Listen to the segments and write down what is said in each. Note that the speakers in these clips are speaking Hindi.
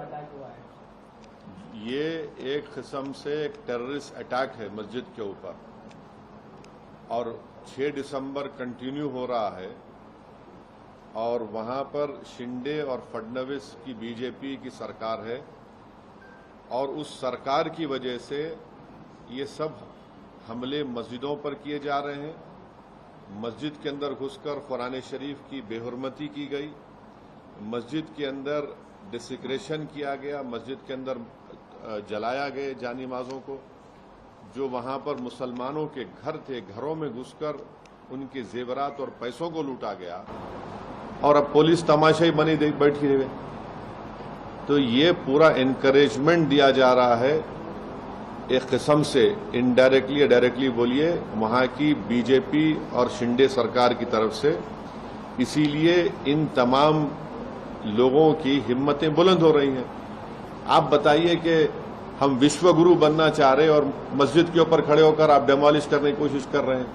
अटैक हुआ है। ये एक किस्म से एक टेररिस्ट अटैक है मस्जिद के ऊपर, और 6 दिसंबर कंटिन्यू हो रहा है, और वहां पर शिंदे और फडणवीस की बीजेपी की सरकार है, और उस सरकार की वजह से ये सब हमले मस्जिदों पर किए जा रहे हैं। मस्जिद के अंदर घुसकर कुरान शरीफ की बेहुरमती की गई, मस्जिद के अंदर डिसिक्रेशन किया गया, मस्जिद के अंदर जलाया गए जानिमाज़ों को। जो वहां पर मुसलमानों के घर थे, घरों में घुसकर उनके जेवरात और पैसों को लूटा गया, और अब पुलिस तमाशाई बनी बैठी रहे। तो ये पूरा एनकरेजमेंट दिया जा रहा है एक किस्म से, इनडायरेक्टली या डायरेक्टली बोलिए, वहां की बीजेपी और शिंदे सरकार की तरफ से। इसीलिए इन तमाम लोगों की हिम्मतें बुलंद हो रही हैं। आप बताइए कि हम विश्वगुरु बनना चाह रहे हैं और मस्जिद के ऊपर खड़े होकर आप डेमोलिश करने की कोशिश कर रहे हैं।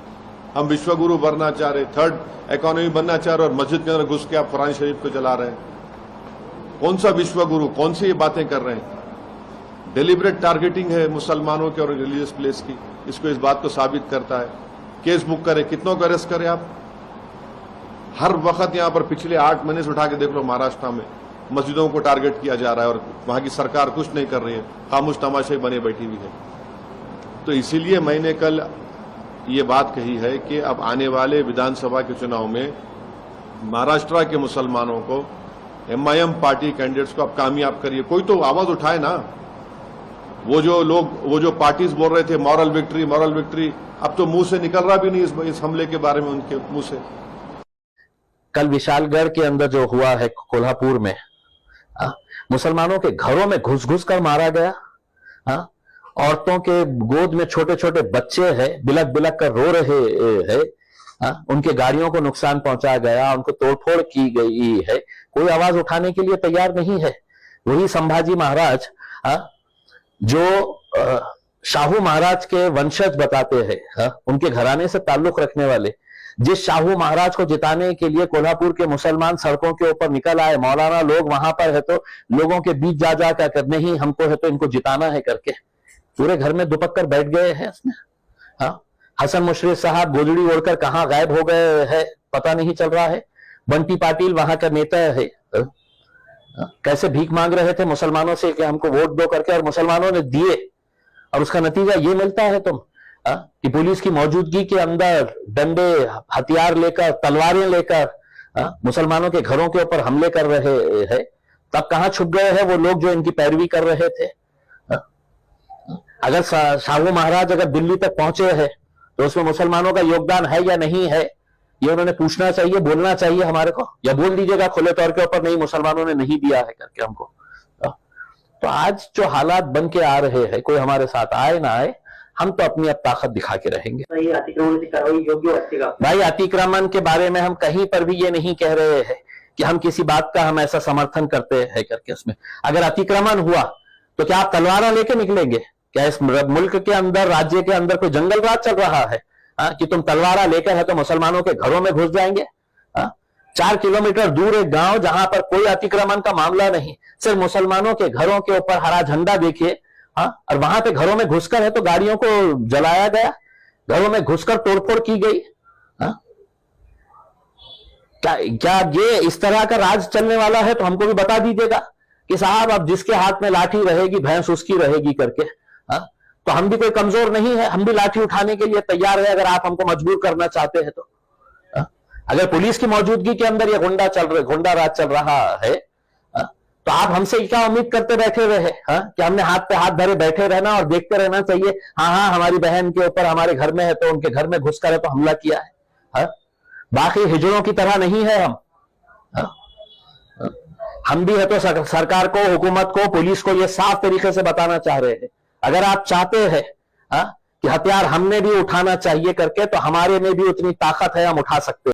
हम विश्वगुरु बनना चाह रहे, थर्ड इकोनॉमी बनना चाह रहे, और मस्जिद के अंदर घुस के आप कुरान शरीफ को जला रहे हैं। कौन सा विश्वगुरु, कौन सी ये बातें कर रहे हैं? डेलिब्रेट टारगेटिंग है मुसलमानों के और रिलीजियस प्लेस की। इसको इस बात को साबित करता है। केस बुक करे, कितनों को अरेस्ट करे आप? हर वक्त यहां पर पिछले 8 महीने से उठा के देख लो, महाराष्ट्र में मस्जिदों को टारगेट किया जा रहा है और वहां की सरकार कुछ नहीं कर रही है, खामोश तमाशे बने बैठी हुई है। तो इसीलिए मैंने कल ये बात कही है कि अब आने वाले विधानसभा के चुनाव में महाराष्ट्र के मुसलमानों को, MIM पार्टी कैंडिडेट्स को आप कामयाब करिए। कोई तो आवाज उठाए ना। वो जो पार्टीज बोल रहे थे मॉरल विक्ट्री, अब तो मुंह से निकल रहा भी नहीं इस हमले के बारे में उनके मुंह से। कल विशालगढ़ के अंदर जो हुआ है कोल्हापुर में, मुसलमानों के घरों में घुस कर मारा गया। औरतों के गोद में छोटे छोटे बच्चे हैं, बिलक बिलक कर रो रहे हैं। उनके गाड़ियों को नुकसान पहुंचाया गया, उनको तोड़फोड़ की गई है। कोई आवाज उठाने के लिए तैयार नहीं है। वही संभाजी महाराज जो शाहू महाराज के वंशज बताते हैं, उनके घराने से ताल्लुक रखने वाले, जिस शाहू महाराज को जिताने के लिए कोल्हापुर के मुसलमान सड़कों के ऊपर निकल आए, मौलाना लोग वहां पर है तो लोगों के बीच जा कर नहीं हमको है तो इनको जिताना है करके पूरे घर में दुपक कर बैठ गए हैं उसमें। हसन मुशर्रफ साहब गोदड़ी ओढ़कर कहां गायब हो गए हैं पता नहीं चल रहा है। बंटी पाटिल वहां का नेता है, कैसे भीख मांग रहे थे मुसलमानों से कि हमको वोट दो करके, और मुसलमानों ने दिए, और उसका नतीजा ये मिलता है कि पुलिस की मौजूदगी के अंदर डंडे, हथियार लेकर, तलवारें लेकर मुसलमानों के घरों के ऊपर हमले कर रहे हैं। तब कहां छुप गए हैं वो लोग जो इनकी पैरवी कर रहे थे? अगर शाहू महाराज अगर दिल्ली तक पहुंचे हैं तो उसमें मुसलमानों का योगदान है या नहीं है, ये उन्होंने पूछना चाहिए, बोलना चाहिए हमारे को, या बोल दीजिएगा खुले तौर के ऊपर नहीं मुसलमानों ने नहीं दिया है करके हमको। तो आज जो हालात बन के आ रहे हैं, कोई हमारे साथ आए ना आए, हम तो अपनी अब ताकत दिखा के रहेंगे। अतिक्रमण की कार्रवाई योग्य होगा भाई। अतिक्रमण के बारे में हम कहीं पर भी ये नहीं कह रहे हैं कि हम किसी बात का हम ऐसा समर्थन करते हैं करके। उसमें अगर अतिक्रमण हुआ तो क्या आप तलवारें लेके निकलेंगे? क्या इस मुल्क के अंदर, राज्य के अंदर कोई जंगल राज चल रहा है कि तुम तलवारा लेकर है तो मुसलमानों के घरों में घुस जाएंगे? 4 किलोमीटर दूर एक गांव जहां पर कोई अतिक्रमण का मामला नहीं, सिर्फ मुसलमानों के घरों के ऊपर हरा झंडा देखिए, और वहां पे घरों में घुसकर है तो गाड़ियों को जलाया गया, घरों में घुसकर तोड़फोड़ की गई। क्या ये इस तरह का राज चलने वाला है? तो हमको भी बता दीजिएगा कि साहब अब जिसके हाथ में लाठी रहेगी भैंस उसकी रहेगी करके। तो हम भी कोई कमजोर नहीं है, हम भी लाठी उठाने के लिए तैयार है अगर आप हमको मजबूर करना चाहते हैं तो। अगर पुलिस की मौजूदगी के अंदर ये गुंडा राज चल रहा है तो आप हमसे क्या उम्मीद करते बैठे रहे कि हमने हाथ पे हाथ धरे बैठे रहना और देखते रहना चाहिए? हाँ हमारी बहन के ऊपर हमारे घर में है तो उनके घर में घुसकर है तो हमला किया है। बाकी हिजड़ों की तरह नहीं है हम भी है तो सरकार को, हुकूमत को, पुलिस को ये साफ तरीके से बताना चाह रहे हैं। अगर आप चाहते हैं कि हथियार हमने भी उठाना चाहिए करके, तो हमारे में भी उतनी ताकत है, हम उठा सकते हैं।